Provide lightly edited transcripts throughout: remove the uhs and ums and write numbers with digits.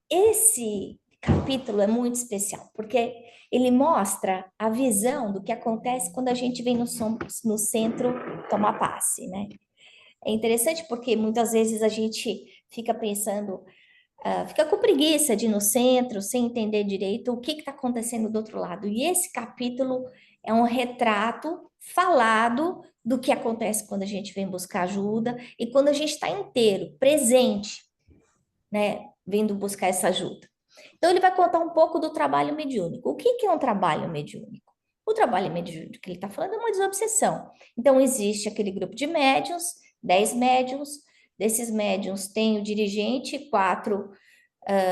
Esse capítulo é muito especial, porque ele mostra a visão do que acontece quando a gente vem no centro tomar passe, né? É interessante porque muitas vezes a gente fica pensando, fica com preguiça de ir no centro, sem entender direito o que está acontecendo do outro lado. E esse capítulo é um retrato falado do que acontece quando a gente vem buscar ajuda e quando a gente está inteiro, presente, né, vindo buscar essa ajuda. Então, ele vai contar um pouco do trabalho mediúnico. O que que é um trabalho mediúnico? O trabalho mediúnico que ele está falando é uma desobsessão. Então, existe aquele grupo de médiuns, 10 médiuns. Desses médiuns tem o dirigente, quatro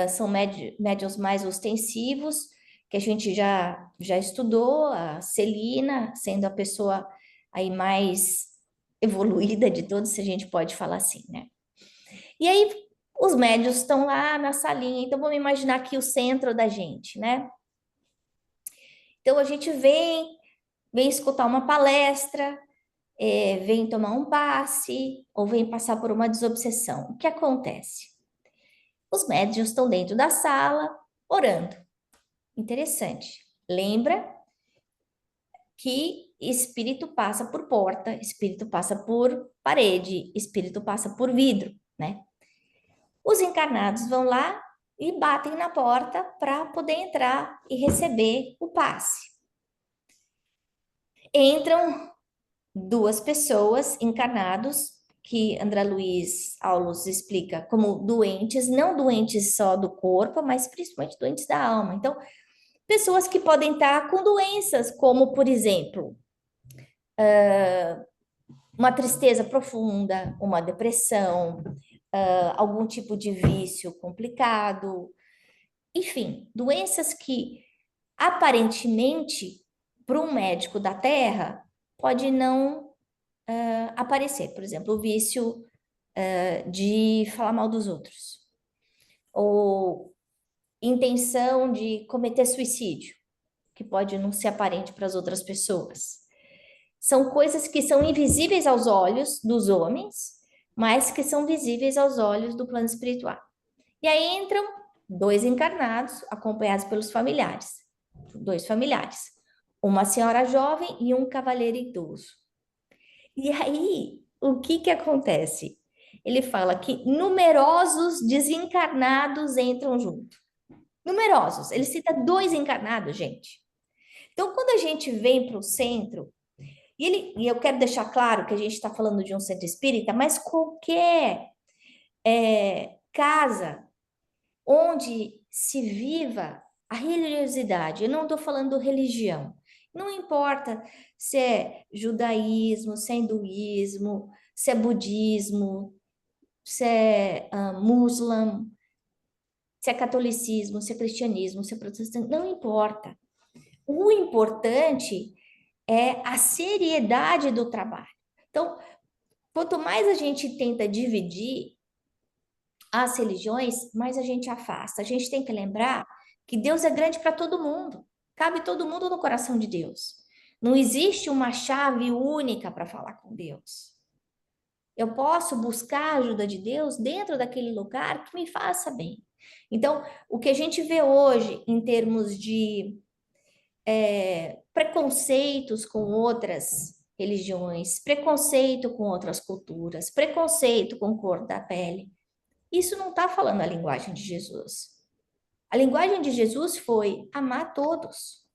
são médiuns mais ostensivos, que a gente já estudou, a Celina, sendo a pessoa aí mais evoluída de todos, se a gente pode falar assim, né? E aí, os médios estão lá na salinha, então vamos imaginar aqui o centro da gente, né? Então a gente vem escutar uma palestra, vem tomar um passe, ou vem passar por uma desobsessão. O que acontece? Os médios estão dentro da sala, orando. Interessante. Lembra que espírito passa por porta, espírito passa por parede, espírito passa por vidro, né? Os encarnados vão lá e batem na porta para poder entrar e receber o passe. Entram duas pessoas encarnados, que André Luiz Aulos explica como doentes, não doentes só do corpo, mas principalmente doentes da alma. Então, pessoas que podem estar com doenças, como, por exemplo, uma tristeza profunda, uma depressão, algum tipo de vício complicado, enfim, doenças que aparentemente, para um médico da Terra, pode não aparecer. Por exemplo, o vício de falar mal dos outros, ou intenção de cometer suicídio, que pode não ser aparente para as outras pessoas. São coisas que são invisíveis aos olhos dos homens, mas que são visíveis aos olhos do plano espiritual. E aí entram dois encarnados, acompanhados pelos familiares, dois familiares, uma senhora jovem e um cavalheiro idoso. E aí, o que que acontece? Ele fala que numerosos desencarnados entram junto. Numerosos. Ele cita dois encarnados, gente. Então, quando a gente vem para o centro, e eu quero deixar claro que a gente está falando de um centro espírita, mas qualquer casa onde se viva a religiosidade. Eu não estou falando religião. Não importa se é judaísmo, se é hinduísmo, se é budismo, se é muçulmano, se é catolicismo, se é cristianismo, se é protestante, não importa. O importante é a seriedade do trabalho. Então, quanto mais a gente tenta dividir as religiões, mais a gente afasta. A gente tem que lembrar que Deus é grande para todo mundo. Cabe todo mundo no coração de Deus. Não existe uma chave única para falar com Deus. Eu posso buscar a ajuda de Deus dentro daquele lugar que me faça bem. Então, o que a gente vê hoje em termos de preconceitos com outras religiões, preconceito com outras culturas, preconceito com cor da pele, isso não está falando a linguagem de Jesus. A linguagem de Jesus foi amar todos,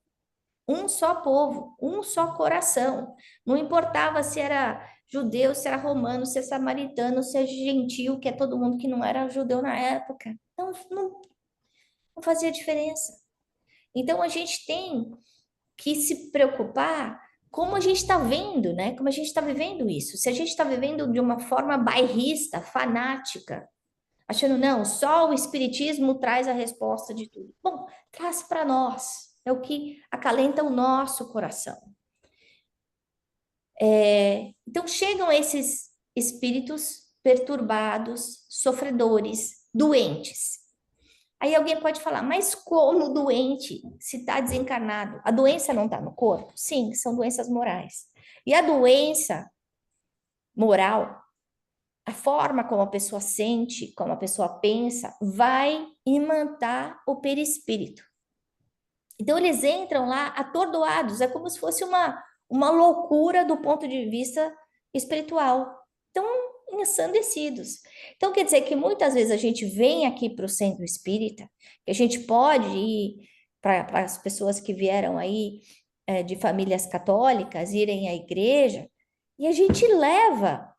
um só povo, um só coração. Não importava se era judeu, se era romano, se é samaritano, se é gentil, que é todo mundo que não era judeu na época. Não fazia diferença. Então a gente tem que se preocupar como a gente está vendo, né? Como a gente está vivendo isso. Se a gente está vivendo de uma forma bairrista, fanática, achando, não, só o Espiritismo traz a resposta de tudo. Bom, traz para nós. É o que acalenta o nosso coração. Então, chegam esses espíritos perturbados, sofredores, doentes. Aí alguém pode falar, mas como doente se está desencarnado? A doença não está no corpo? Sim, são doenças morais. E a doença moral a forma como a pessoa sente, como a pessoa pensa, vai imantar o perispírito. Então, eles entram lá atordoados, é como se fosse uma loucura do ponto de vista espiritual. Então, ensandecidos. Então, quer dizer que muitas vezes a gente vem aqui para o centro espírita, que a gente pode ir para as pessoas que vieram aí de famílias católicas, irem à igreja, e a gente leva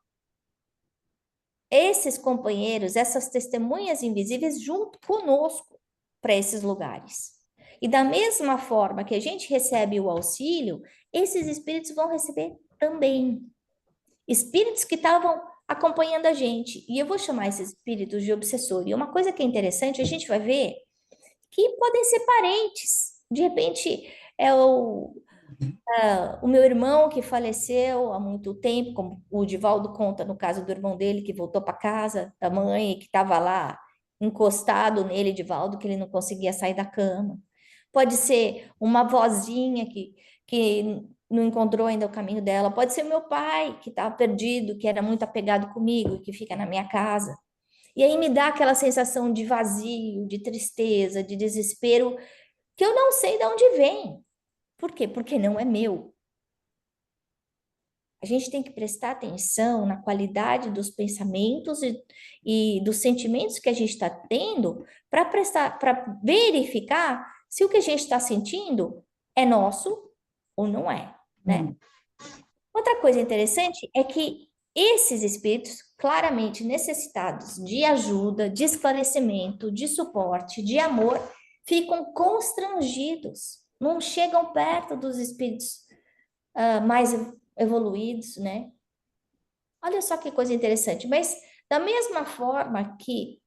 esses companheiros, essas testemunhas invisíveis junto conosco para esses lugares. E da mesma forma que a gente recebe o auxílio, esses espíritos vão receber também. Espíritos que estavam acompanhando a gente. E eu vou chamar esses espíritos de obsessor. E uma coisa que é interessante, a gente vai ver que podem ser parentes. De repente, é o meu irmão que faleceu há muito tempo, como o Divaldo conta no caso do irmão dele, que voltou para casa da mãe, que estava lá encostado nele, Divaldo, que ele não conseguia sair da cama. Pode ser uma vozinha que não encontrou ainda o caminho dela. Pode ser meu pai, que estava perdido, que era muito apegado comigo, que fica na minha casa. E aí me dá aquela sensação de vazio, de tristeza, de desespero, que eu não sei de onde vem. Por quê? Porque não é meu. A gente tem que prestar atenção na qualidade dos pensamentos e dos sentimentos que a gente está tendo para verificar se o que a gente está sentindo é nosso ou não é, né? Outra coisa interessante é que esses espíritos, claramente necessitados de ajuda, de esclarecimento, de suporte, de amor, ficam constrangidos, não chegam perto dos espíritos mais evoluídos, né? Olha só que coisa interessante. Mas da mesma forma que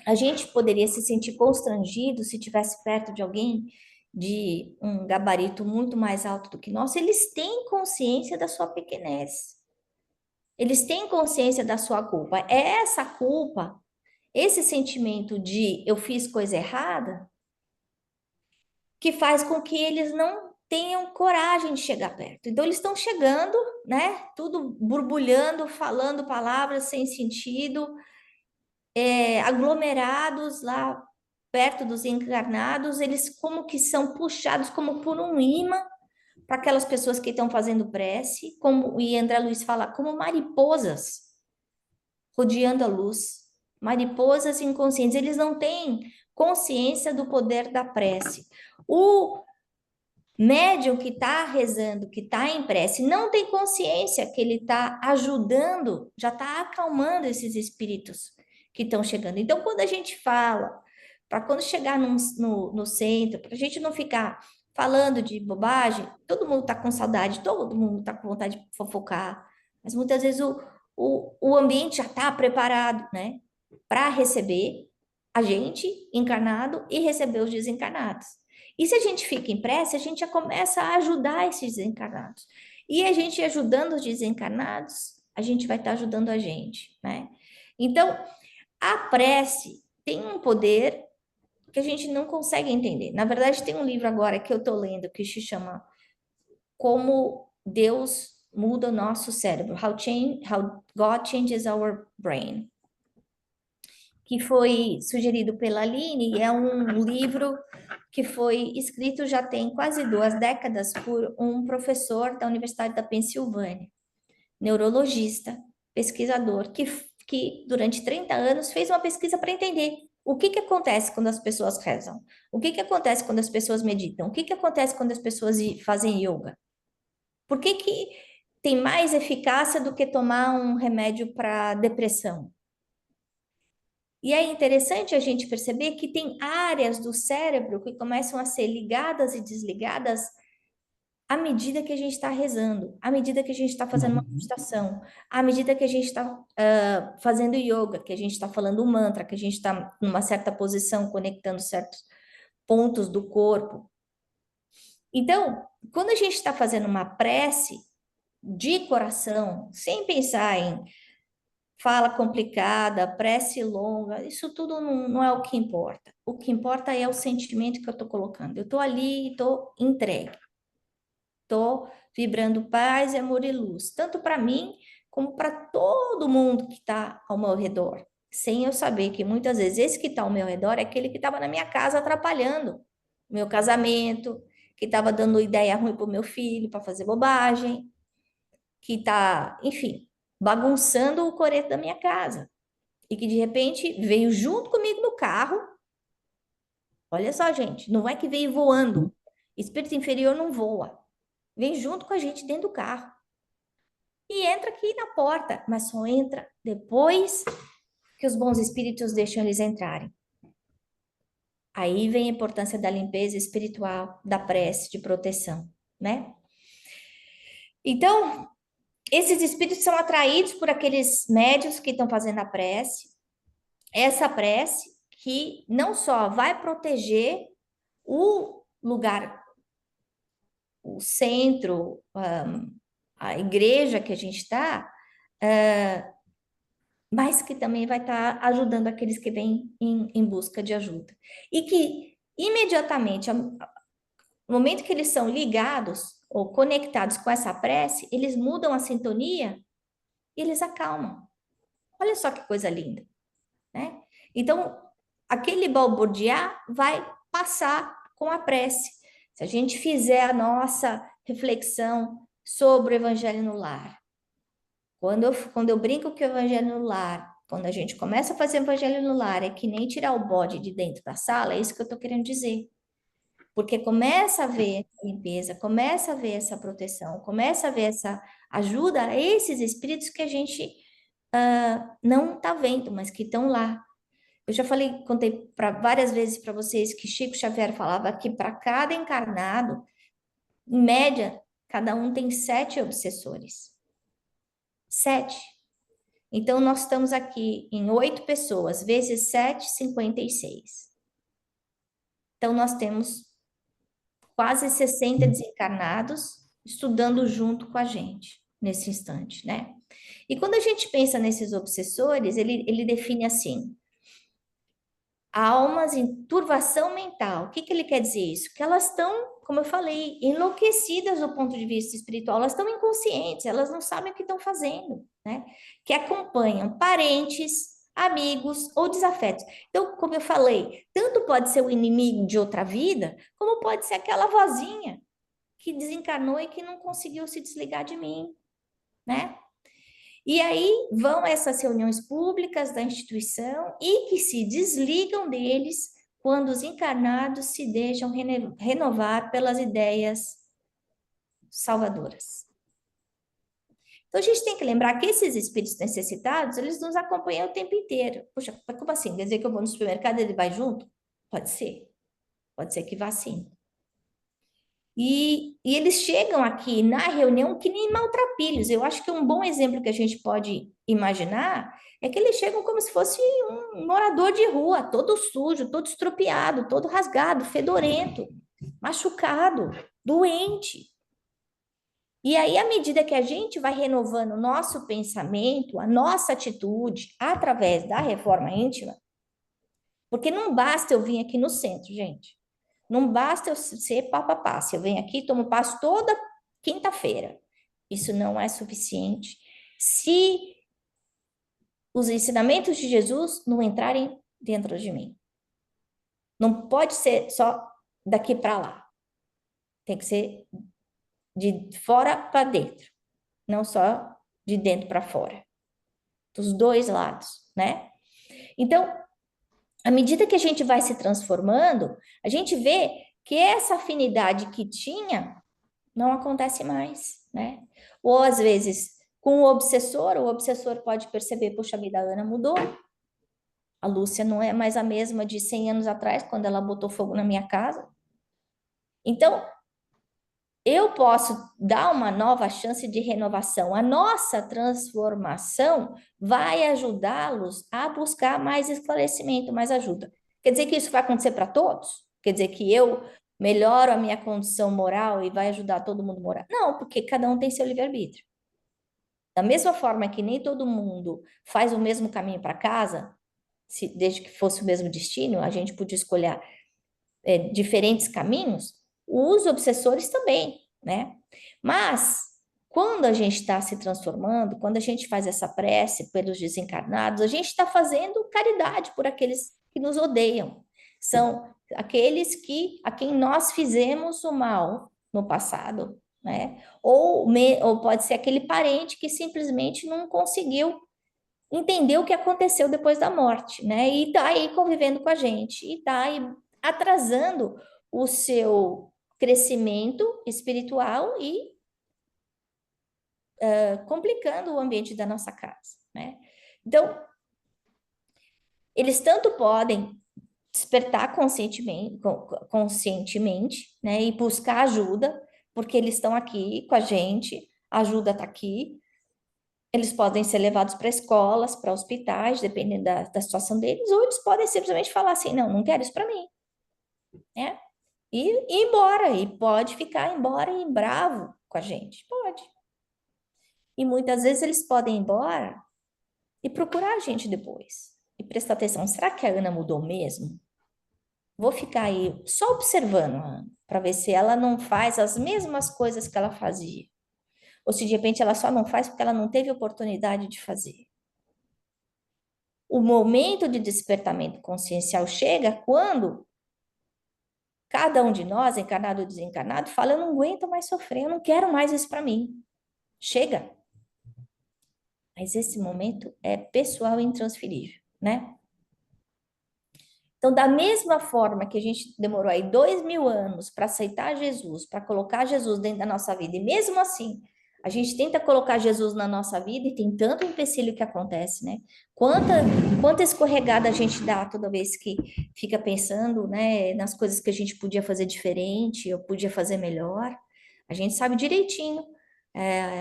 a gente poderia se sentir constrangido se tivesse perto de alguém de um gabarito muito mais alto do que nós, eles têm consciência da sua pequenez. Eles têm consciência da sua culpa. É essa culpa, esse sentimento de eu fiz coisa errada, que faz com que eles não tenham coragem de chegar perto. Então, eles estão chegando, né? Tudo borbulhando, falando palavras sem sentido, aglomerados lá perto dos encarnados, eles como que são puxados como por um imã para aquelas pessoas que estão fazendo prece, como e André Luiz fala, como mariposas rodeando a luz, mariposas inconscientes, eles não têm consciência do poder da prece. O médium que está rezando, que está em prece, não tem consciência que ele está ajudando, já está acalmando esses espíritos que estão chegando. Então, quando a gente fala, para quando chegar no centro, para a gente não ficar falando de bobagem, todo mundo está com saudade, todo mundo está com vontade de fofocar, mas muitas vezes o ambiente já está preparado, né, para receber a gente encarnado e receber os desencarnados. E se a gente fica em prece, a gente já começa a ajudar esses desencarnados. E a gente ajudando os desencarnados, a gente vai estar ajudando a gente, né? Então, a prece tem um poder que a gente não consegue entender. Na verdade, tem um livro agora que eu estou lendo que se chama Como Deus Muda o Nosso Cérebro, How God Changes Our Brain, que foi sugerido pela Aline, e é um livro que foi escrito já tem quase 2 décadas por um professor da Universidade da Pensilvânia, neurologista, pesquisador, que durante 30 anos fez uma pesquisa para entender o que que acontece quando as pessoas rezam, o que que acontece quando as pessoas meditam, o que que acontece quando as pessoas fazem yoga. Por que que tem mais eficácia do que tomar um remédio para depressão? E é interessante a gente perceber que tem áreas do cérebro que começam a ser ligadas e desligadas à medida que a gente está rezando, à medida que a gente está fazendo uma meditação, à medida que a gente está fazendo yoga, que a gente está falando um mantra, que a gente está numa certa posição, conectando certos pontos do corpo. Então, quando a gente está fazendo uma prece de coração, sem pensar em fala complicada, prece longa, isso tudo não é o que importa. O que importa é o sentimento que eu estou colocando. Eu estou ali e estou entregue. Estou vibrando paz, amor e luz, tanto para mim como para todo mundo que está ao meu redor, sem eu saber que muitas vezes esse que está ao meu redor é aquele que estava na minha casa atrapalhando o meu casamento, que estava dando ideia ruim para o meu filho para fazer bobagem, que está, enfim, bagunçando o coreto da minha casa. E que de repente veio junto comigo no carro. Olha só, gente, não é que veio voando. Espírito inferior não voa. Vem junto com a gente dentro do carro. E entra aqui na porta, mas só entra depois que os bons espíritos deixam eles entrarem. Aí vem a importância da limpeza espiritual, da prece, de proteção, né? Então, esses espíritos são atraídos por aqueles médios que estão fazendo a prece. Essa prece que não só vai proteger o lugar, o centro, a igreja que a gente está, mas que também vai estar ajudando aqueles que vêm em busca de ajuda. E que imediatamente, no momento que eles são ligados ou conectados com essa prece, eles mudam a sintonia e eles acalmam. Olha só que coisa linda, né? Então, aquele balbuciar vai passar com a prece. Se a gente fizer a nossa reflexão sobre o Evangelho no lar, quando eu brinco que o Evangelho no lar, quando a gente começa a fazer o Evangelho no lar, é que nem tirar o bode de dentro da sala, é isso que eu estou querendo dizer. Porque começa a ver essa limpeza, começa a ver essa proteção, começa a ver essa ajuda a esses espíritos que a gente não está vendo, mas que estão lá. Eu já falei, contei várias vezes para vocês que Chico Xavier falava que para cada encarnado, em média, cada um tem 7 obsessores. 7. Então, nós estamos aqui em 8 pessoas, vezes 7, 56. Então, nós temos quase 60 desencarnados estudando junto com a gente nesse instante, né? E quando a gente pensa nesses obsessores, ele define assim: almas em turvação mental. O que que ele quer dizer isso? Que elas estão, como eu falei, enlouquecidas do ponto de vista espiritual, elas estão inconscientes, elas não sabem o que estão fazendo, né? Que acompanham parentes, amigos ou desafetos. Então, como eu falei, tanto pode ser o inimigo de outra vida, como pode ser aquela vozinha que desencarnou e que não conseguiu se desligar de mim, né? E aí vão essas reuniões públicas da instituição e que se desligam deles quando os encarnados se deixam renovar pelas ideias salvadoras. Então a gente tem que lembrar que esses espíritos necessitados, eles nos acompanham o tempo inteiro. Poxa, mas como assim? Quer dizer que eu vou no supermercado e ele vai junto? Pode ser que vá sim. E eles chegam aqui na reunião que nem maltrapilhos. Eu acho que um bom exemplo que a gente pode imaginar é que eles chegam como se fosse um morador de rua, todo sujo, todo estropiado, todo rasgado, fedorento, machucado, doente. E aí, à medida que a gente vai renovando o nosso pensamento, a nossa atitude, através da reforma íntima, porque não basta eu vir aqui no centro, gente. Não basta eu ser papapá. Se eu venho aqui, tomo passo toda quinta-feira. Isso não é suficiente se os ensinamentos de Jesus não entrarem dentro de mim. Não pode ser só daqui para lá. Tem que ser de fora para dentro, não só de dentro para fora. Dos dois lados, né? Então, à medida que a gente vai se transformando, a gente vê que essa afinidade que tinha não acontece mais, né? Ou às vezes com o obsessor pode perceber, poxa vida, a Ana mudou. A Lúcia não é mais a mesma de 100 anos atrás, quando ela botou fogo na minha casa. Então, eu posso dar uma nova chance de renovação. A nossa transformação vai ajudá-los a buscar mais esclarecimento, mais ajuda. Quer dizer que isso vai acontecer para todos? Quer dizer que eu melhoro a minha condição moral e vai ajudar todo mundo a morar? Não, porque cada um tem seu livre-arbítrio. Da mesma forma que nem todo mundo faz o mesmo caminho para casa, desde que fosse o mesmo destino, a gente podia escolher diferentes caminhos, os obsessores também, né? Mas Quando a gente está se transformando, quando a gente faz essa prece pelos desencarnados, a gente está fazendo caridade por aqueles que nos odeiam. São aqueles a quem nós fizemos o mal no passado, né? Ou pode ser aquele parente que simplesmente não conseguiu entender o que aconteceu depois da morte, né? E está aí convivendo com a gente, e está aí atrasando o seu crescimento espiritual e complicando o ambiente da nossa casa, né? Então, eles tanto podem despertar conscientemente, né, e buscar ajuda, porque eles estão aqui com a gente, a ajuda está aqui. Eles podem ser levados para escolas, para hospitais, dependendo da situação deles, ou eles podem simplesmente falar assim: não, não quero isso para mim, né? E ir embora, e pode ficar embora e bravo com a gente, pode. E muitas vezes eles podem ir embora e procurar a gente depois. E prestar atenção, será que a Ana mudou mesmo? Vou ficar aí só observando a Ana, para ver se ela não faz as mesmas coisas que ela fazia. Ou se de repente ela só não faz porque ela não teve oportunidade de fazer. O momento de despertamento consciencial chega quando cada um de nós, encarnado ou desencarnado, fala: eu não aguento mais sofrer, eu não quero mais isso para mim. Chega. Mas esse momento é pessoal e intransferível, né? Então, da mesma forma que a gente demorou aí 2.000 anos para aceitar Jesus, para colocar Jesus dentro da nossa vida, e mesmo assim, a gente tenta colocar Jesus na nossa vida e tem tanto empecilho que acontece, né? Quanta escorregada a gente dá toda vez que fica pensando, né, nas coisas que a gente podia fazer diferente, ou podia fazer melhor. A gente sabe direitinho,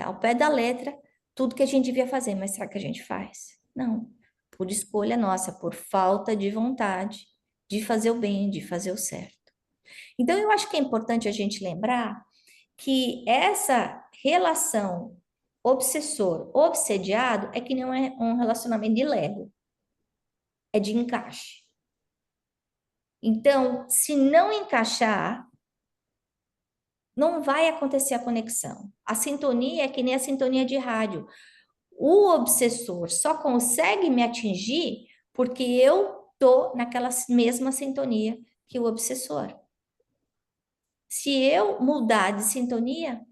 ao pé da letra, tudo que a gente devia fazer, mas será que a gente faz? Não, por escolha nossa, por falta de vontade de fazer o bem, de fazer o certo. Então, eu acho que é importante a gente lembrar que essa relação obsessor-obsediado é que não é um relacionamento de Lego, é de encaixe. Então, se não encaixar, não vai acontecer a conexão. A sintonia é que nem a sintonia de rádio. O obsessor só consegue me atingir porque eu tô naquela mesma sintonia que o obsessor. Se eu mudar de sintonia,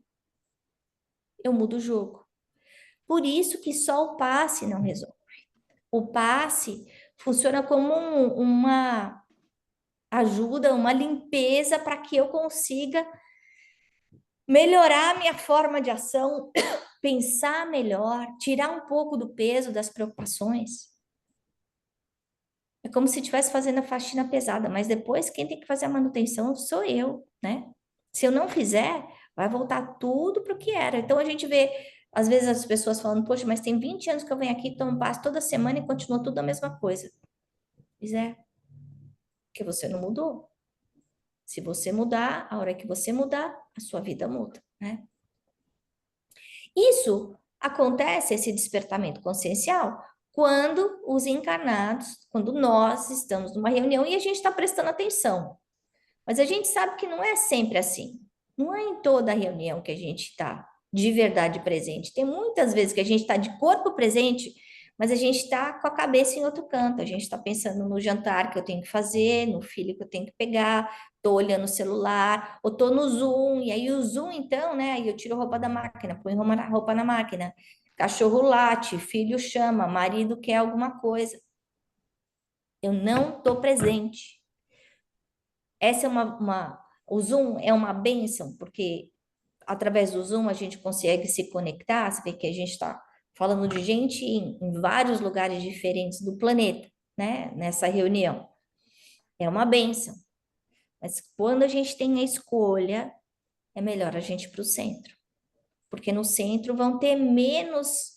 eu mudo o jogo. Por isso que só o passe não resolve. O passe funciona como uma ajuda, uma limpeza para que eu consiga melhorar a minha forma de ação, pensar melhor, tirar um pouco do peso das preocupações. É como se estivesse fazendo a faxina pesada, mas depois quem tem que fazer a manutenção sou eu, né? Se eu não fizer, vai voltar tudo para o que era. Então a gente vê, às vezes, as pessoas falando: poxa, mas tem 20 anos que eu venho aqui, tomo passo toda semana e continua tudo a mesma coisa. Pois é, porque você não mudou. Se você mudar, a hora que você mudar, a sua vida muda, né? Isso acontece, esse despertamento consciencial, quando os encarnados, quando nós estamos numa reunião e a gente está prestando atenção. Mas a gente sabe que não é sempre assim. Não é em toda reunião que a gente está de verdade presente. Tem muitas vezes que a gente está de corpo presente, mas a gente está com a cabeça em outro canto. A gente está pensando no jantar que eu tenho que fazer, no filho que eu tenho que pegar, estou olhando o celular, ou estou no Zoom, e aí o Zoom, então, né? Aí eu tiro a roupa da máquina, ponho roupa na máquina, cachorro late, filho chama, marido quer alguma coisa. Eu não estou presente. Essa é o Zoom é uma bênção, porque através do Zoom a gente consegue se conectar. Você vê que a gente está falando de gente em vários lugares diferentes do planeta, né? Nessa reunião. É uma bênção. Mas quando a gente tem a escolha, é melhor a gente ir para o centro. Porque no centro vão ter menos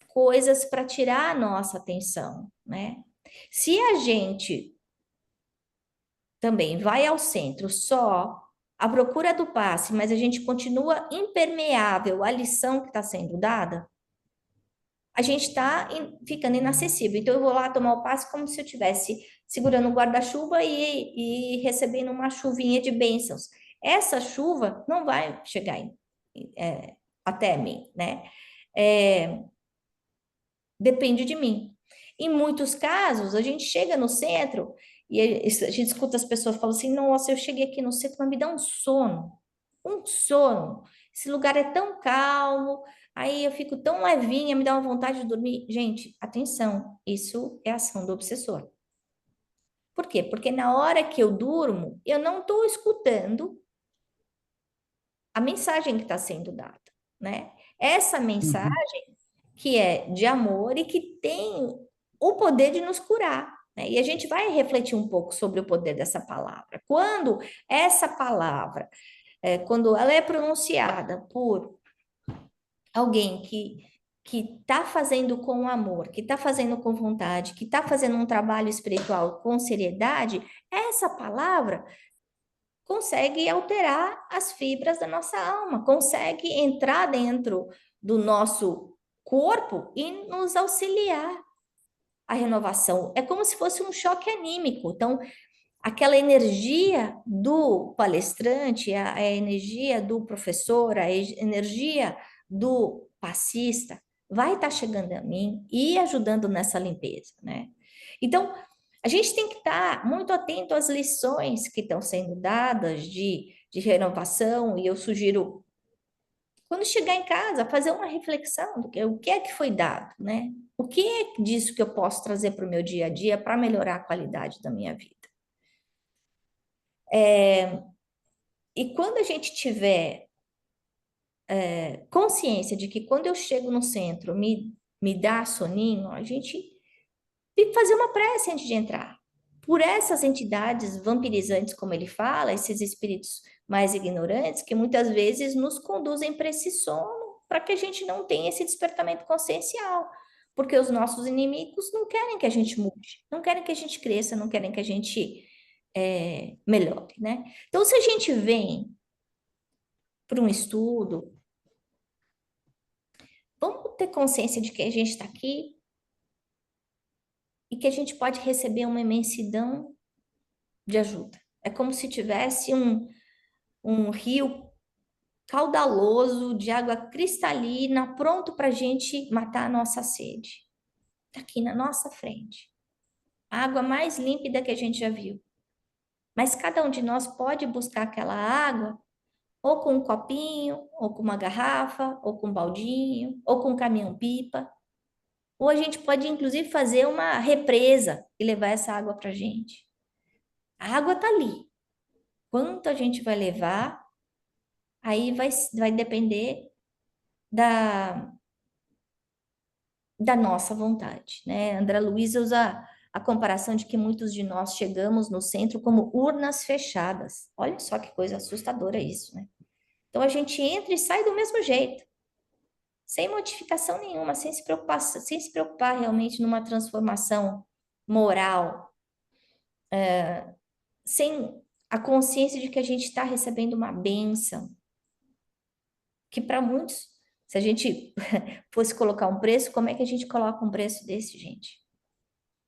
coisas para tirar a nossa atenção, né? Se a gente também vai ao centro só à procura do passe, mas a gente continua impermeável à lição que está sendo dada, a gente está ficando inacessível. Então, eu vou lá tomar o passe como se eu estivesse segurando o guarda-chuva e recebendo uma chuvinha de bênçãos. Essa chuva não vai chegar até mim, né? É, depende de mim. Em muitos casos, a gente chega no centro e a gente escuta as pessoas falando assim: nossa, eu cheguei aqui no centro, mas me dá um sono. Um sono. Esse lugar é tão calmo, aí eu fico tão levinha, me dá uma vontade de dormir. Gente, atenção, isso é ação do obsessor. Por quê? Porque na hora que eu durmo, eu não estou escutando a mensagem que está sendo dada, né? Essa Uhum. mensagem que é de amor e que tem o poder de nos curar, né? E a gente vai refletir um pouco sobre o poder dessa palavra. Quando essa palavra, quando ela é pronunciada por alguém que está fazendo com amor, que está fazendo com vontade, que está fazendo um trabalho espiritual com seriedade, essa palavra consegue alterar as fibras da nossa alma, consegue entrar dentro do nosso corpo e nos auxiliar a renovação. É como se fosse um choque anímico. Então, aquela energia do palestrante, a energia do professor, energia do passista, vai estar chegando a mim e ajudando nessa limpeza, né? Então, a gente tem que estar muito atento às lições que estão sendo dadas de renovação, e eu sugiro, quando chegar em casa, fazer uma reflexão do que, o que é que foi dado, né? O que é disso que eu posso trazer para o meu dia a dia para melhorar a qualidade da minha vida? E quando a gente tiver consciência de que quando eu chego no centro me dá soninho, a gente tem que fazer uma prece antes de entrar. Por essas entidades vampirizantes, como ele fala, esses espíritos mais ignorantes, que muitas vezes nos conduzem para esse sono, para que a gente não tenha esse despertamento consciencial. Porque os nossos inimigos não querem que a gente mude, não querem que a gente cresça, não querem que a gente melhore, né? Então, se a gente vem para um estudo, vamos ter consciência de que a gente está aqui e que a gente pode receber uma imensidão de ajuda. É como se tivesse um rio caudaloso de água cristalina pronto para a gente matar a nossa sede. Está aqui na nossa frente. A água mais límpida que a gente já viu. Mas cada um de nós pode buscar aquela água ou com um copinho, ou com uma garrafa, ou com um baldinho, ou com um caminhão-pipa. Ou a gente pode, inclusive, fazer uma represa e levar essa água para a gente. A água está ali. Quanto a gente vai levar, aí vai depender da, da nossa vontade, né? André Luiz usa a comparação de que muitos de nós chegamos no centro como urnas fechadas. Olha só que coisa assustadora isso, né? Então a gente entra e sai do mesmo jeito, sem modificação nenhuma, sem se preocupar realmente numa transformação moral, sem a consciência de que a gente está recebendo uma bênção, que para muitos, se a gente fosse colocar um preço, como é que a gente coloca um preço desse, gente?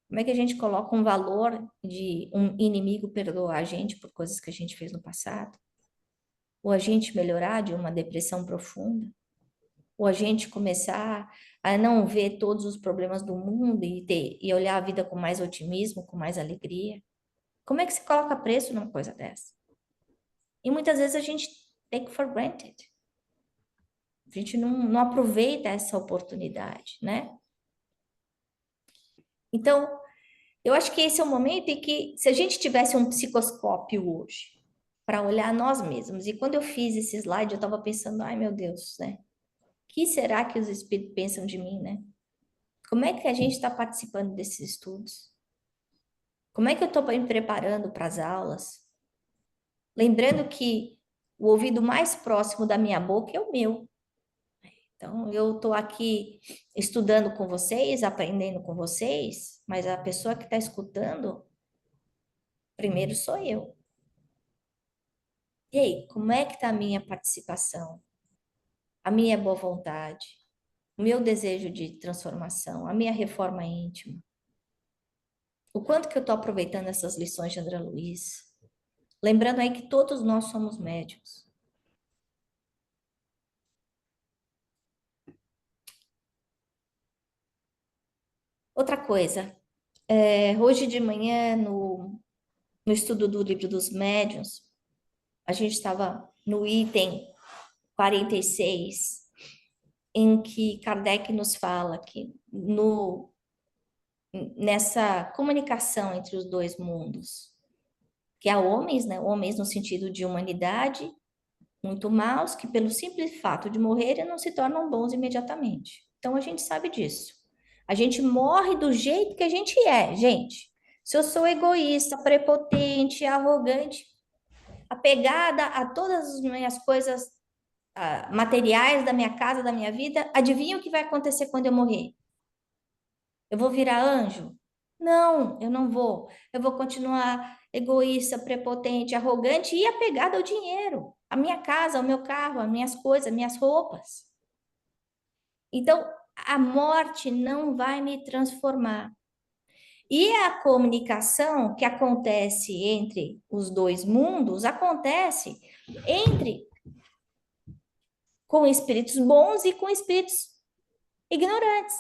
Como é que a gente coloca um valor de um inimigo perdoar a gente por coisas que a gente fez no passado? Ou a gente melhorar de uma depressão profunda? Ou a gente começar a não ver todos os problemas do mundo e olhar a vida com mais otimismo, com mais alegria? Como é que se coloca preço numa coisa dessa? E muitas vezes a gente take for granted. A gente não aproveita essa oportunidade, né? Então, eu acho que esse é o momento em que, se a gente tivesse um psicoscópio hoje, para olhar nós mesmos, e quando eu fiz esse slide, eu estava pensando, ai meu Deus, né? O que será que os espíritos pensam de mim, né? Como é que a gente está participando desses estudos? Como é que eu estou me preparando para as aulas? Lembrando que o ouvido mais próximo da minha boca é o meu. Então, eu estou aqui estudando com vocês, aprendendo com vocês, mas a pessoa que está escutando, primeiro sou eu. E aí, como é que está a minha participação? A minha boa vontade? O meu desejo de transformação? A minha reforma íntima? O quanto que eu estou aproveitando essas lições de André Luiz? Lembrando aí que todos nós somos médios. Outra coisa, hoje de manhã, no estudo do livro dos médiuns, a gente estava no item 46, em que Kardec nos fala que nessa comunicação entre os dois mundos, que há homens, né? Homens no sentido de humanidade, muito maus, que pelo simples fato de morrerem não se tornam bons imediatamente. Então a gente sabe disso. A gente morre do jeito que a gente é, gente. Se eu sou egoísta, prepotente, arrogante, apegada a todas as minhas coisas materiais da minha casa, da minha vida, adivinha o que vai acontecer quando eu morrer? Eu vou virar anjo? Não, eu não vou. Eu vou continuar egoísta, prepotente, arrogante e apegada ao dinheiro, à minha casa, ao meu carro, às minhas coisas, às minhas roupas. Então, a morte não vai me transformar. E a comunicação que acontece entre os dois mundos acontece entre com espíritos bons e com espíritos ignorantes.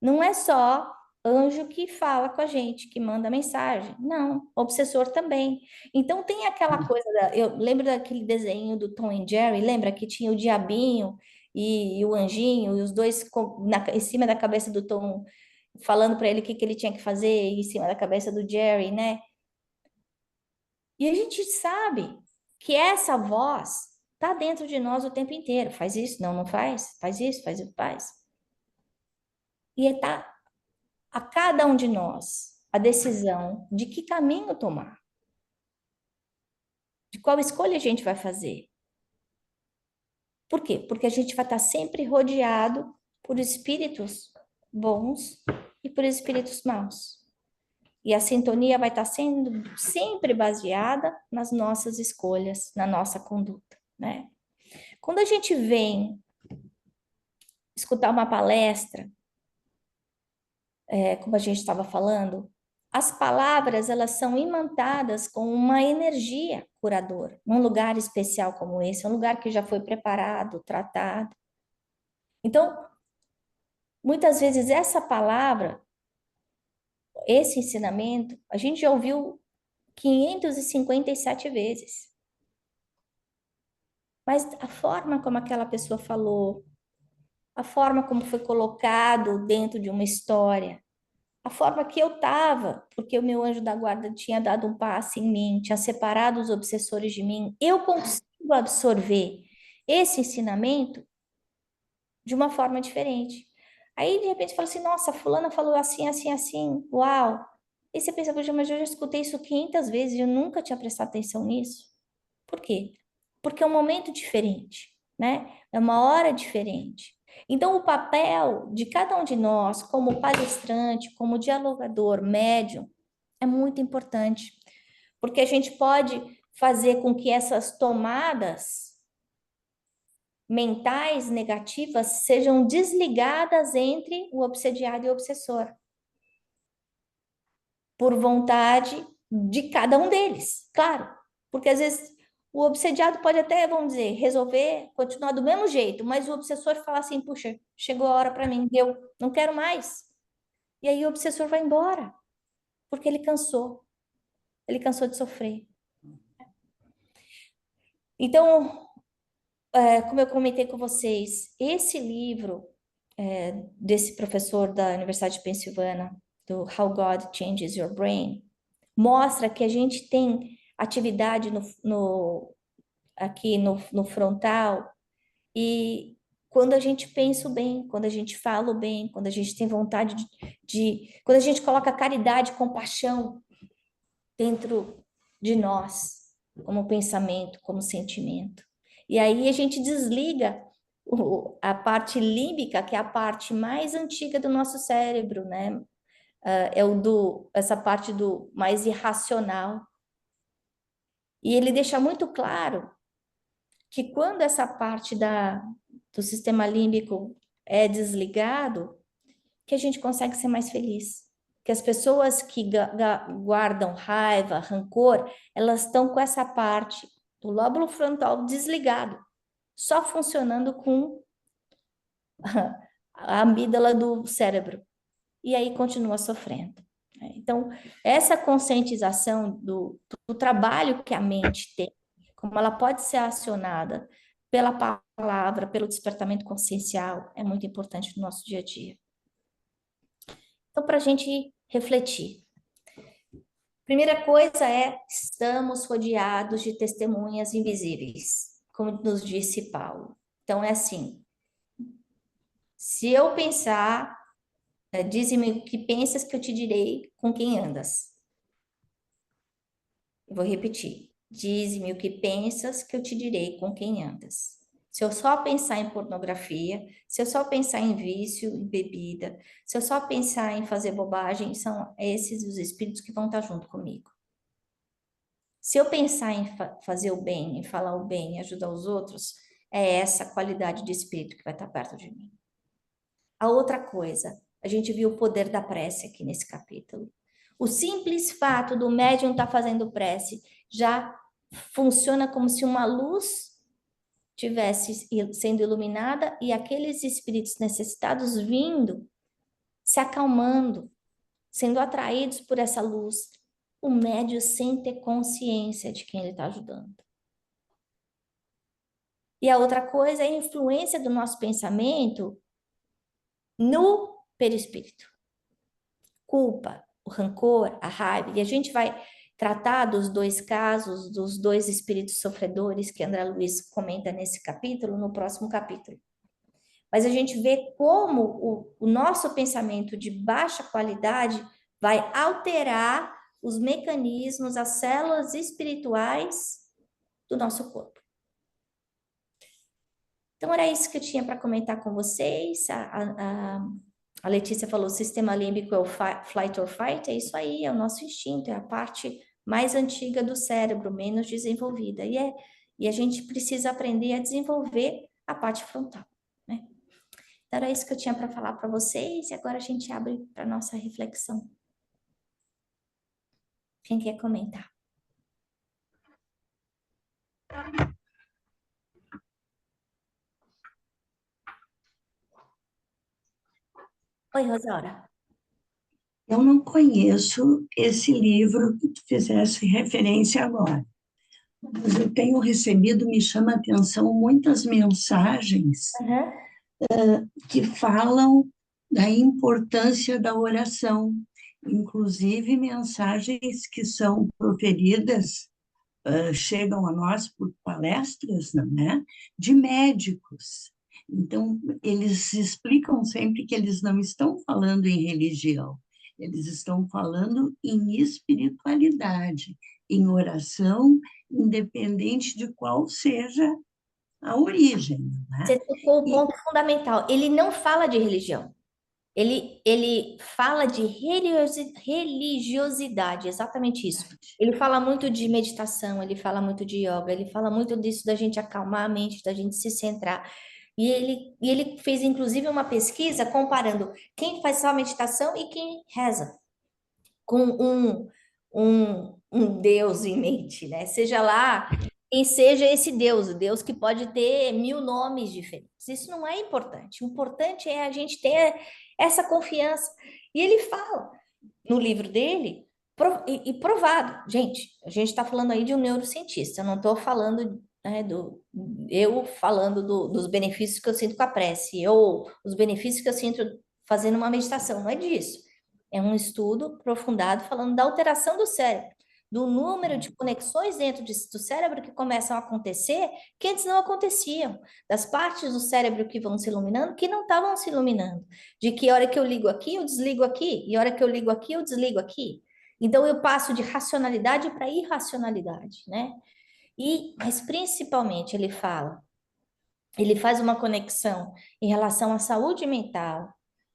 Não é só anjo que fala com a gente, que manda mensagem. Não, obsessor também. Então tem aquela coisa eu lembro daquele desenho do Tom e Jerry, lembra que tinha o diabinho e o anjinho, e os dois em cima da cabeça do Tom, falando para ele o que, que ele tinha que fazer em cima da cabeça do Jerry, né? E a gente sabe que essa voz está dentro de nós o tempo inteiro. Faz isso, não, não faz? Faz isso, faz isso, faz. E está a cada um de nós a decisão de que caminho tomar, de qual escolha a gente vai fazer. Por quê? Porque a gente vai estar sempre rodeado por espíritos bons e por espíritos maus. E a sintonia vai estar sendo sempre baseada nas nossas escolhas, na nossa conduta, né? Quando a gente vem escutar uma palestra, como a gente estava falando, as palavras elas são imantadas com uma energia curadora, num lugar especial como esse, um lugar que já foi preparado, tratado. Então, muitas vezes essa palavra, esse ensinamento, a gente já ouviu 557 vezes. Mas a forma como aquela pessoa falou, a forma como foi colocado dentro de uma história, a forma que eu estava, porque o meu anjo da guarda tinha dado um passe em mim, tinha separado os obsessores de mim, eu consigo absorver esse ensinamento de uma forma diferente. Aí, de repente, fala assim, nossa, fulana falou assim, assim, assim, uau. E você pensa, poxa, mas eu já escutei isso 500 vezes e eu nunca tinha prestado atenção nisso. Por quê? Porque é um momento diferente, né? É uma hora diferente. Então, o papel de cada um de nós, como palestrante, como dialogador, médium, é muito importante, porque a gente pode fazer com que essas tomadas mentais negativas sejam desligadas entre o obsediado e o obsessor, por vontade de cada um deles, claro, porque às vezes o obsediado pode até, vamos dizer, resolver continuar do mesmo jeito, mas o obsessor fala assim: puxa, chegou a hora para mim, deu, não quero mais. E aí o obsessor vai embora, porque ele cansou de sofrer. Então, como eu comentei com vocês, esse livro desse professor da Universidade de Pensilvânia, do How God Changes Your Brain, mostra que a gente tem atividade aqui no frontal e quando a gente pensa o bem, quando a gente fala o bem, quando a gente tem vontade quando a gente coloca caridade, compaixão dentro de nós, como pensamento, como sentimento. E aí a gente desliga a parte límbica, que é a parte mais antiga do nosso cérebro, né? Essa parte do mais irracional. E ele deixa muito claro que quando essa parte do sistema límbico é desligado, que a gente consegue ser mais feliz. Que as pessoas que guardam raiva, rancor, elas estão com essa parte do lóbulo frontal desligado, só funcionando com a amígdala do cérebro. e aí continua sofrendo, né? Então, essa conscientização do trabalho que a mente tem, como ela pode ser acionada pela palavra, pelo despertamento consciencial, é muito importante no nosso dia a dia. Então, para a gente refletir. Primeira coisa é, estamos rodeados de testemunhas invisíveis, como nos disse Paulo. Então, é assim, se eu pensar, dize-me o que pensas que eu te direi com quem andas. Eu vou repetir. Dize-me o que pensas que eu te direi com quem andas. Se eu só pensar em pornografia, se eu só pensar em vício, em bebida, se eu só pensar em fazer bobagem, são esses os espíritos que vão estar junto comigo. Se eu pensar em fazer o bem, em falar o bem, em ajudar os outros, é essa qualidade de espírito que vai estar perto de mim. A outra coisa, a gente viu o poder da prece aqui nesse capítulo. O simples fato do médium estar fazendo prece já funciona como se uma luz tivesse sendo iluminada e aqueles espíritos necessitados vindo, se acalmando, sendo atraídos por essa luz. O médium sem ter consciência de quem ele está ajudando. E a outra coisa é a influência do nosso pensamento no perispírito. Culpa, o rancor, a raiva. E a gente vai tratar dos dois casos, dos dois espíritos sofredores que André Luiz comenta nesse capítulo, no próximo capítulo. Mas a gente vê como o nosso pensamento de baixa qualidade vai alterar os mecanismos, as células espirituais do nosso corpo. Então, era isso que eu tinha para comentar com vocês. A Letícia falou, sistema límbico é o flight or fight, é isso aí, é o nosso instinto, é a parte mais antiga do cérebro, menos desenvolvida. E a gente precisa aprender a desenvolver a parte frontal, né? Então, era isso que eu tinha para falar para vocês, e agora a gente abre para nossa reflexão. Quem quer comentar? Oi, Rosaura. Eu não conheço esse livro que tu fizesse referência agora, mas eu tenho recebido, me chama a atenção, muitas mensagens Uhum. que falam da importância da oração, inclusive mensagens que são proferidas, chegam a nós por palestras, não é? De médicos. Então, eles explicam sempre que eles não estão falando em religião, eles estão falando em espiritualidade, em oração, independente de qual seja a origem, né? Você tocou o E ponto fundamental. Ele não fala de religião. Ele fala de religiosidade, exatamente isso. Ele fala muito de meditação, ele fala muito de yoga, ele fala muito disso da gente acalmar a mente, da gente se centrar. E ele fez, inclusive, uma pesquisa comparando quem faz só meditação e quem reza, com um Deus em mente, né? Seja lá quem seja esse Deus, o Deus que pode ter 1000 nomes diferentes. Isso não é importante. O importante é a gente ter essa confiança. E ele fala no livro dele, e provado. Gente, a gente está falando aí de um neurocientista, eu não estou falando, né, eu falando dos benefícios que eu sinto com a prece, ou os benefícios que eu sinto fazendo uma meditação, não é disso. É um estudo aprofundado falando da alteração do cérebro, do número de conexões dentro do cérebro que começam a acontecer que antes não aconteciam, das partes do cérebro que vão se iluminando que não estavam se iluminando, de que a hora que eu ligo aqui, eu desligo aqui, e a hora que eu ligo aqui, eu desligo aqui. Então eu passo de racionalidade para irracionalidade, né? Mas principalmente ele faz uma conexão em relação à saúde mental,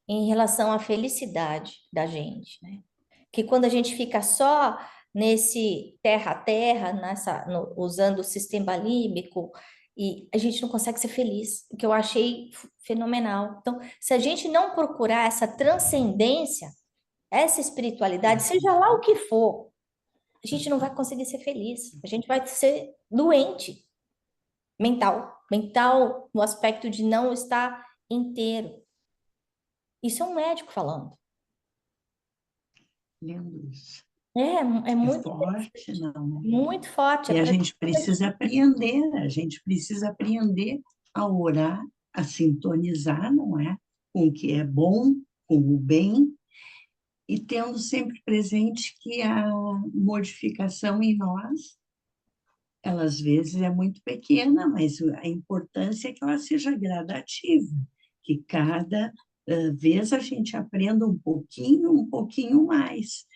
em relação à felicidade da gente, né? Que quando a gente fica só nesse terra a terra, usando o sistema límbico, e a gente não consegue ser feliz, o que eu achei fenomenal. Então, se a gente não procurar essa transcendência, essa espiritualidade, seja lá o que for, a gente não vai conseguir ser feliz. A gente vai ser doente mental no aspecto de não estar inteiro. Isso é um médico falando. lendo isso. É É muito forte, interessante, não, né? muito forte. É E a para gente precisa aprender, a gente precisa aprender a orar, a sintonizar, não é? Com o que é bom, com o bem, e tendo sempre presente que a modificação em nós, ela às vezes é muito pequena, mas a importância é que ela seja gradativa, que cada vez a gente aprenda um pouquinho mais.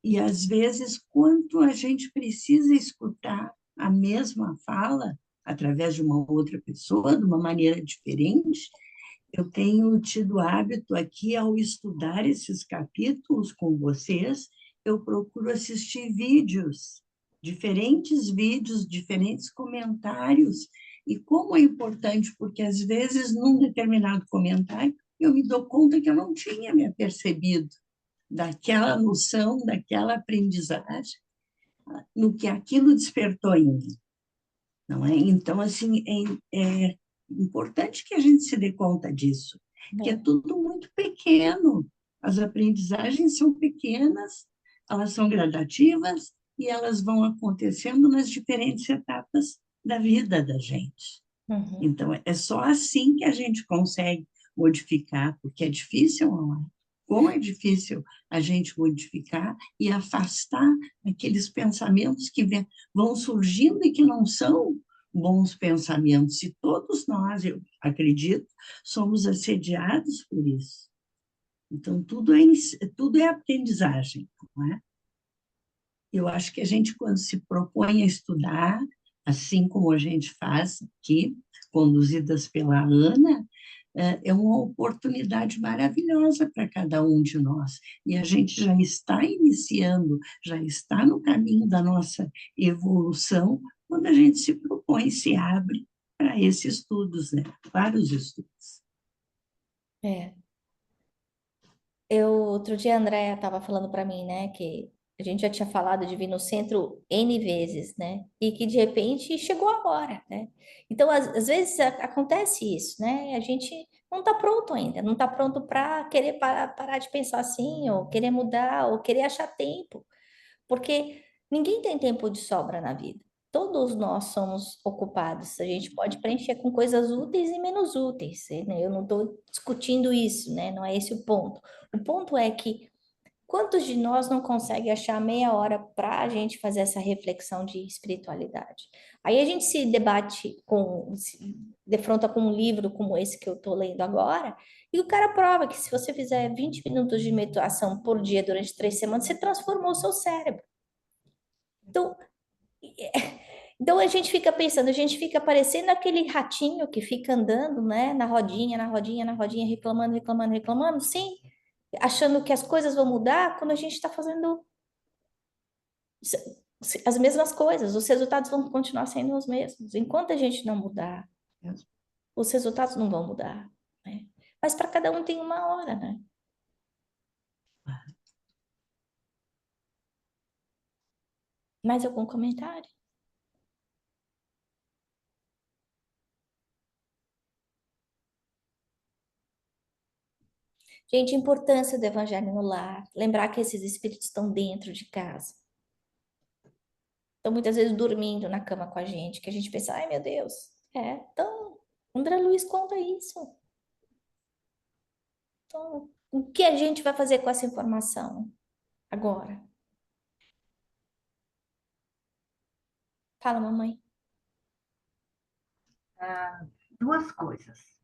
E às vezes, quanto a gente precisa escutar a mesma fala através de uma outra pessoa, de uma maneira diferente, eu tenho tido hábito aqui, ao estudar esses capítulos com vocês, eu procuro assistir vídeos, diferentes comentários. E como é importante, porque às vezes, num determinado comentário, eu me dou conta que eu não tinha me apercebido daquela noção, daquela aprendizagem, no que aquilo despertou em mim, não é? Então, assim, é importante que a gente se dê conta disso, que é bem. tudo muito pequeno. As aprendizagens são pequenas, elas são gradativas e elas vão acontecendo nas diferentes etapas da vida da gente. Uhum. Então, é só assim que a gente consegue modificar, porque é difícil, não é? Como é difícil a gente modificar e afastar aqueles pensamentos que vão surgindo e que não são bons pensamentos. E todos nós, eu acredito, somos assediados por isso. Então, tudo é aprendizagem, não é? Eu acho que a gente, quando se propõe a estudar, assim como a gente faz aqui, conduzidas pela Ana, é uma oportunidade maravilhosa para cada um de nós. E a gente já está iniciando, já está no caminho da nossa evolução, quando a gente se propõe, se abre para esses estudos, né? Vários estudos. É. Outro dia a Andrea estava falando para mim, né, que a gente já tinha falado de vir no centro N vezes, né, e que de repente chegou a hora, né. Então, às vezes acontece isso, né, a gente não está pronto ainda, não está pronto para querer parar de pensar assim, ou querer mudar, ou querer achar tempo, porque ninguém tem tempo de sobra na vida. Todos nós somos ocupados. A gente pode preencher com coisas úteis e menos úteis, né? Eu não estou discutindo isso, né? Não é esse o ponto. O ponto é que quantos de nós não conseguem achar meia hora para a gente fazer essa reflexão de espiritualidade? Aí a gente se debate se defronta com um livro como esse que eu estou lendo agora, e o cara prova que se você fizer 20 minutos de meditação por dia durante 3 semanas, você transformou o seu cérebro. Então, então a gente fica pensando, a gente fica parecendo aquele ratinho que fica andando, né, na rodinha, na rodinha, na rodinha, reclamando, reclamando, reclamando, sim, achando que as coisas vão mudar quando a gente está fazendo as mesmas coisas, os resultados vão continuar sendo os mesmos. Enquanto a gente não mudar, os resultados não vão mudar, né? Mas para cada um tem uma hora, né? Mais algum comentário? Gente, a importância do evangelho no lar, lembrar que esses espíritos estão dentro de casa. Estão muitas vezes dormindo na cama com a gente, que a gente pensa, ai meu Deus, então, André Luiz conta isso. Então, o que a gente vai fazer com essa informação agora? Fala, mamãe. Duas coisas,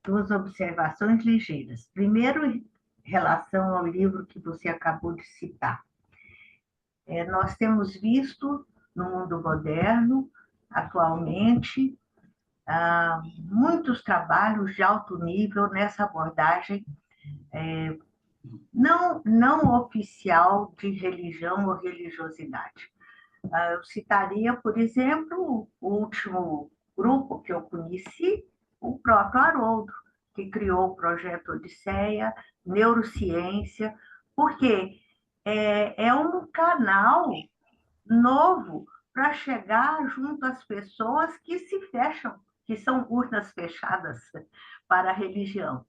duas observações ligeiras. Primeiro, em relação ao livro que você acabou de citar. Nós temos visto no mundo moderno, atualmente, muitos trabalhos de alto nível nessa abordagem não oficial de religião ou religiosidade. Eu citaria, por exemplo, o último grupo que eu conheci, o próprio Haroldo, que criou o projeto Odisseia, Neurociência, porque é um canal novo para chegar junto às pessoas que se fecham, que são urnas fechadas para a religião.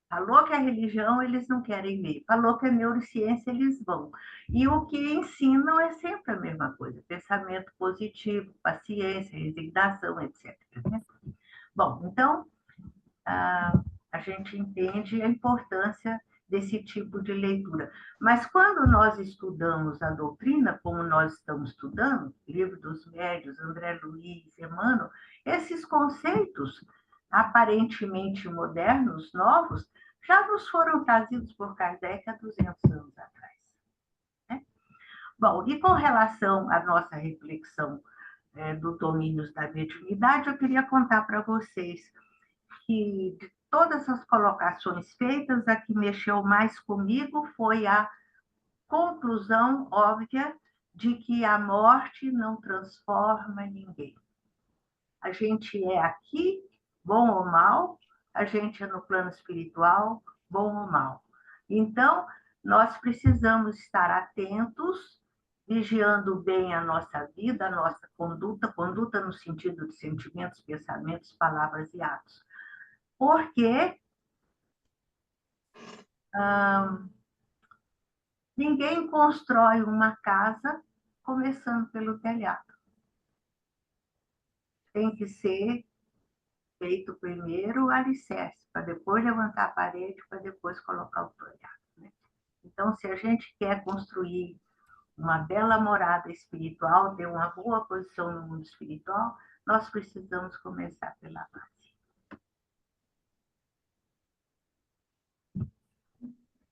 Falou que é religião, eles não querem ver. Falou que é neurociência, eles vão. E o que ensinam é sempre a mesma coisa: pensamento positivo, paciência, resignação, etc. Né? Bom, então, a gente entende a importância desse tipo de leitura. Mas quando nós estudamos a doutrina, como nós estamos estudando, Livro dos Médiuns, André Luiz, Emmanuel, esses conceitos aparentemente modernos, novos, já nos foram trazidos por Kardec há 200 anos atrás. Né? Bom, e com relação à nossa reflexão do domínios da mediunidade, eu queria contar para vocês que de todas as colocações feitas, a que mexeu mais comigo foi a conclusão óbvia de que a morte não transforma ninguém. A gente é aqui, bom ou mal, a gente é no plano espiritual, bom ou mal. Então, nós precisamos estar atentos, vigiando bem a nossa vida, a nossa conduta no sentido de sentimentos, pensamentos, palavras e atos. Porque ninguém constrói uma casa começando pelo telhado. Tem que ser feito primeiro o alicerce, para depois levantar a parede, para depois colocar o telhado. Né? Então, se a gente quer construir uma bela morada espiritual, ter uma boa posição no mundo espiritual, nós precisamos começar pela base.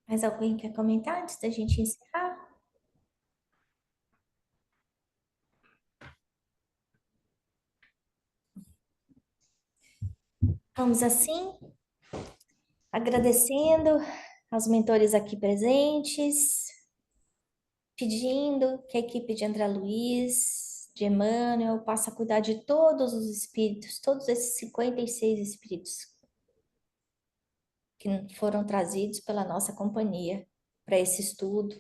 Mais alguém quer comentar antes da gente encerrar? Vamos assim, agradecendo aos mentores aqui presentes, pedindo que a equipe de André Luiz, de Emmanuel, possa cuidar de todos os espíritos, todos esses 56 espíritos que foram trazidos pela nossa companhia para esse estudo,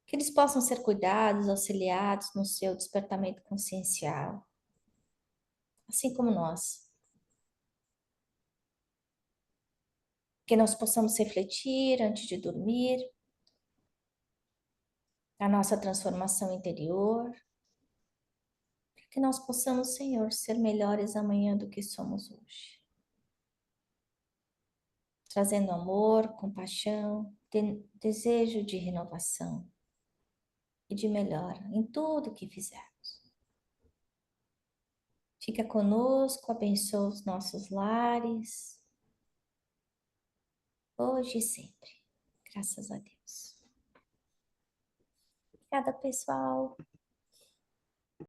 que eles possam ser cuidados, auxiliados no seu despertamento consciencial, assim como nós. Que nós possamos refletir antes de dormir, a nossa transformação interior, para que nós possamos, Senhor, ser melhores amanhã do que somos hoje. Trazendo amor, compaixão, desejo de renovação e de melhora em tudo que fizermos. Fica conosco, abençoa os nossos lares, hoje e sempre. Graças a Deus. Obrigada, pessoal.